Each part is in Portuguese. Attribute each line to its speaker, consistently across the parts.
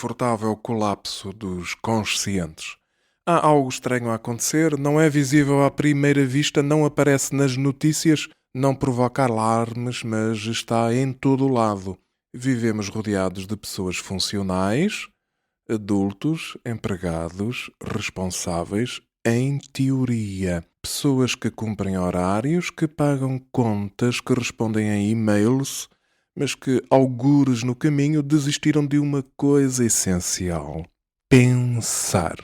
Speaker 1: confortável colapso dos conscientes. Há algo estranho a acontecer, não é visível à primeira vista, não aparece nas notícias, não provoca alarmes, mas está em todo o lado. Vivemos rodeados de pessoas funcionais, adultos, empregados, responsáveis, em teoria. Pessoas que cumprem horários, que pagam contas, que respondem a e-mails, mas que, algures no caminho, desistiram de uma coisa essencial: pensar.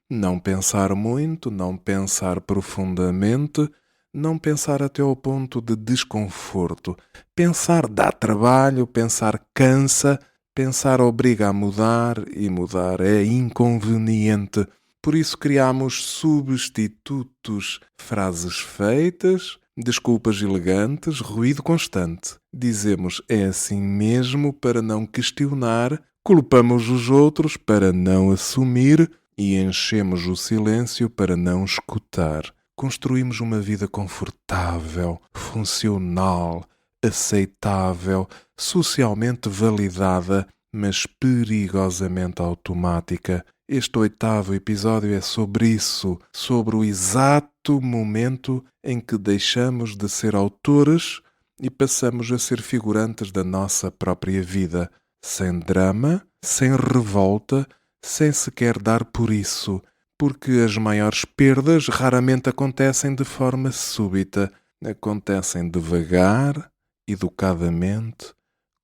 Speaker 1: Não pensar muito, não pensar profundamente, não pensar até ao ponto de desconforto. Pensar dá trabalho, pensar cansa, pensar obriga a mudar e mudar é inconveniente. Por isso criamos substitutos, frases feitas, desculpas elegantes, ruído constante. Dizemos é assim mesmo para não questionar, culpamos os outros para não assumir e enchemos o silêncio para não escutar. Construímos uma vida confortável, funcional, aceitável, socialmente validada, mas perigosamente automática. Este 8º episódio é sobre isso, sobre o exato momento em que deixamos de ser autores e passamos a ser figurantes da nossa própria vida, sem drama, sem revolta, sem sequer dar por isso, porque as maiores perdas raramente acontecem de forma súbita, acontecem devagar, educadamente,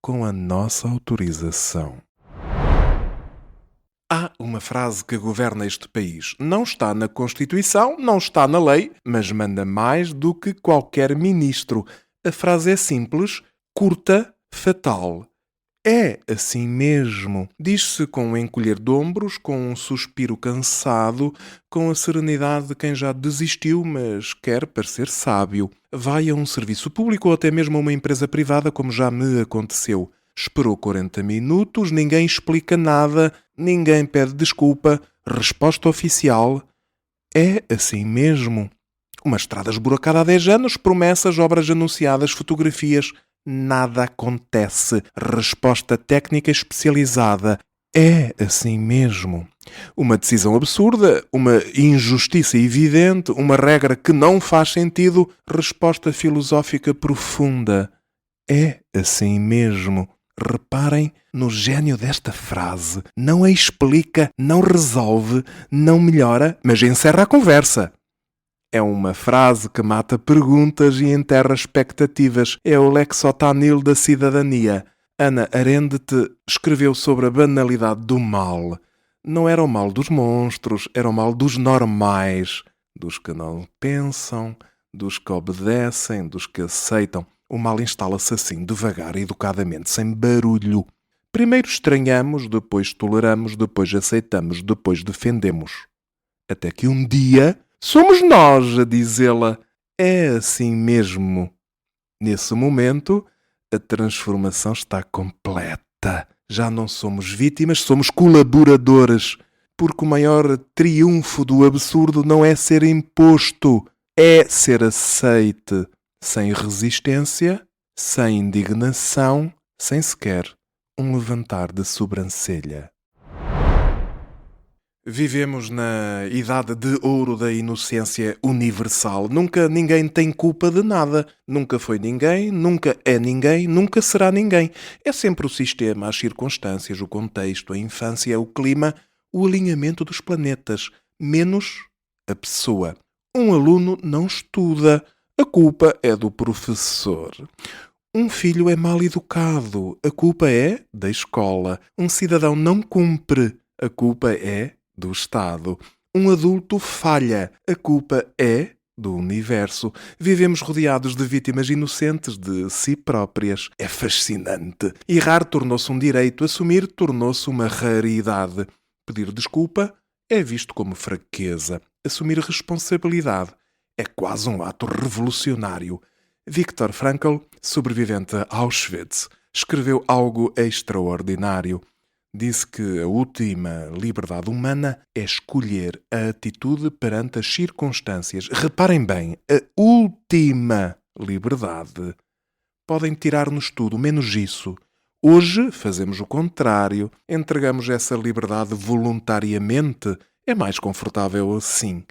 Speaker 1: com a nossa autorização. Há uma frase que governa este país. Não está na Constituição, não está na lei, mas manda mais do que qualquer ministro. A frase é simples, curta, fatal. É assim mesmo. Diz-se com um encolher de ombros, com um suspiro cansado, com a serenidade de quem já desistiu, mas quer parecer sábio. Vai a um serviço público ou até mesmo a uma empresa privada, como já me aconteceu. Esperou 40 minutos, ninguém explica nada, ninguém pede desculpa. Resposta oficial: é assim mesmo. Uma estrada esburacada há 10 anos, promessas, obras anunciadas, fotografias. Nada acontece. Resposta técnica especializada: é assim mesmo. Uma decisão absurda, uma injustiça evidente, uma regra que não faz sentido. Resposta filosófica profunda: é assim mesmo. Reparem no gênio desta frase. Não a explica, não resolve, não melhora, mas encerra a conversa. É uma frase que mata perguntas e enterra expectativas. É o lexotanil da cidadania. Hannah Arendt escreveu sobre a banalidade do mal. Não era o mal dos monstros, era o mal dos normais, dos que não pensam, dos que obedecem, dos que aceitam. O mal instala-se assim, devagar, educadamente, sem barulho. Primeiro estranhamos, depois toleramos, depois aceitamos, depois defendemos. Até que um dia somos nós a dizê-la. É assim mesmo. Nesse momento, a transformação está completa. Já não somos vítimas, somos colaboradores. Porque o maior triunfo do absurdo não é ser imposto, é ser aceite. Sem resistência, sem indignação, sem sequer um levantar de sobrancelha. Vivemos na idade de ouro da inocência universal. Nunca ninguém tem culpa de nada. Nunca foi ninguém, nunca é ninguém, nunca será ninguém. É sempre o sistema, as circunstâncias, o contexto, a infância, o clima, o alinhamento dos planetas, menos a pessoa. Um aluno não estuda. A culpa é do professor. Um filho é mal educado. A culpa é da escola. Um cidadão não cumpre. A culpa é do Estado. Um adulto falha. A culpa é do universo. Vivemos rodeados de vítimas inocentes de si próprias. É fascinante. Errar tornou-se um direito. Assumir tornou-se uma raridade. Pedir desculpa é visto como fraqueza. Assumir responsabilidade é quase um ato revolucionário. Viktor Frankl, sobrevivente a Auschwitz, escreveu algo extraordinário. Disse que a última liberdade humana é escolher a atitude perante as circunstâncias. Reparem bem, a última liberdade. Podem tirar-nos tudo, menos isso. Hoje fazemos o contrário, entregamos essa liberdade voluntariamente. É mais confortável assim.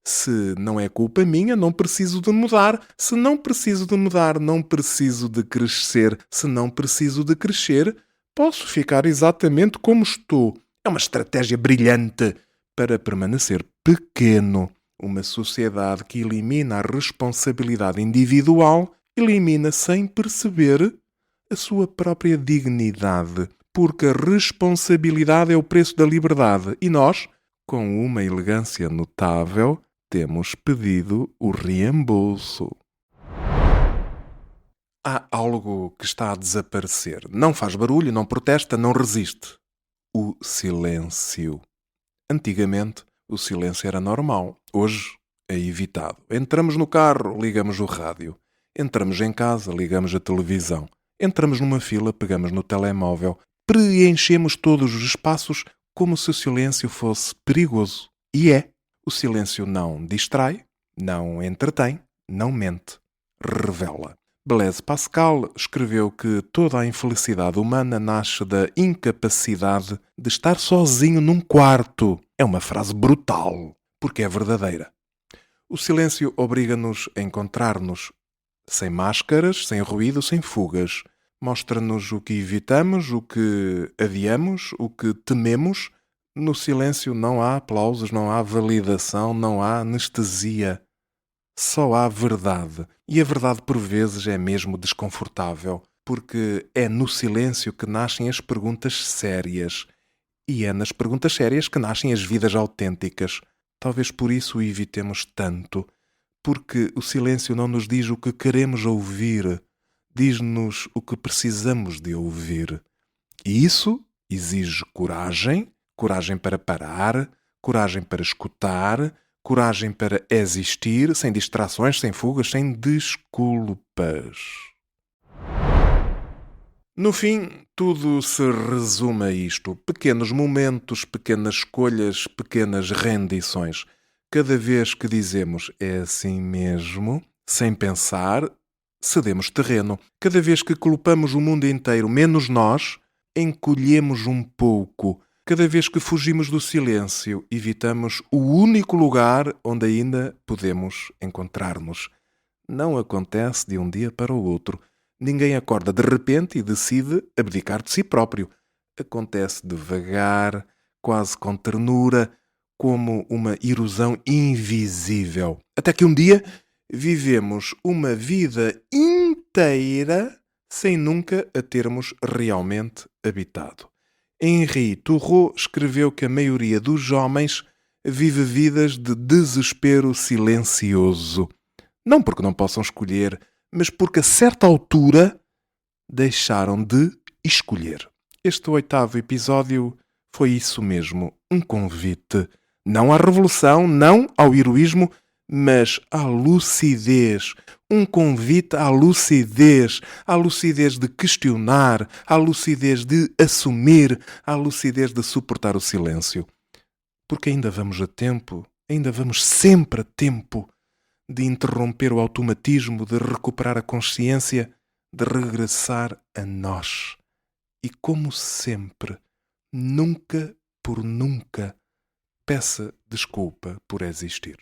Speaker 1: Se não é culpa minha, não preciso de mudar. Se não preciso de mudar, não preciso de crescer. Se não preciso de crescer, posso ficar exatamente como estou. É uma estratégia brilhante para permanecer pequeno. Uma sociedade que elimina a responsabilidade individual elimina sem perceber a sua própria dignidade, porque a responsabilidade é o preço da liberdade e nós, com uma elegância notável, temos pedido o reembolso. Há algo que está a desaparecer. Não faz barulho, não protesta, não resiste. O silêncio. Antigamente, o silêncio era normal. Hoje é evitado. Entramos no carro, ligamos o rádio. Entramos em casa, ligamos a televisão. Entramos numa fila, pegamos no telemóvel. Preenchemos todos os espaços como se o silêncio fosse perigoso. E é. O silêncio não distrai, não entretém, não mente. Revela. Blaise Pascal escreveu que toda a infelicidade humana nasce da incapacidade de estar sozinho num quarto. É uma frase brutal, porque é verdadeira. O silêncio obriga-nos a encontrar-nos sem máscaras, sem ruído, sem fugas. Mostra-nos o que evitamos, o que adiamos, o que tememos. No silêncio não há aplausos, não há validação, não há anestesia. Só há verdade. E a verdade, por vezes, é mesmo desconfortável, porque é no silêncio que nascem as perguntas sérias. E é nas perguntas sérias que nascem as vidas autênticas. Talvez por isso o evitemos tanto. Porque o silêncio não nos diz o que queremos ouvir. Diz-nos o que precisamos de ouvir. E isso exige coragem. Coragem para parar. Coragem para escutar. Coragem para existir, sem distrações, sem fugas, sem desculpas. No fim, tudo se resume a isto. Pequenos momentos, pequenas escolhas, pequenas rendições. Cada vez que dizemos é assim mesmo, sem pensar, cedemos terreno. Cada vez que culpamos o mundo inteiro, menos nós, encolhemos um pouco. Cada vez que fugimos do silêncio, evitamos o único lugar onde ainda podemos encontrar-nos. Não acontece de um dia para o outro. Ninguém acorda de repente e decide abdicar de si próprio. Acontece devagar, quase com ternura, como uma erosão invisível. Até que um dia vivemos uma vida inteira sem nunca a termos realmente habitado. Henri Thoreau escreveu que a maioria dos homens vive vidas de desespero silencioso. Não porque não possam escolher, mas porque a certa altura deixaram de escolher. Este 8º episódio foi isso mesmo, um convite. Não à revolução, não ao heroísmo, mas à lucidez. Um convite à lucidez de questionar, à lucidez de assumir, à lucidez de suportar o silêncio. Porque ainda vamos a tempo, ainda vamos sempre a tempo de interromper o automatismo, de recuperar a consciência, de regressar a nós. E como sempre, nunca por nunca, peça desculpa por existir.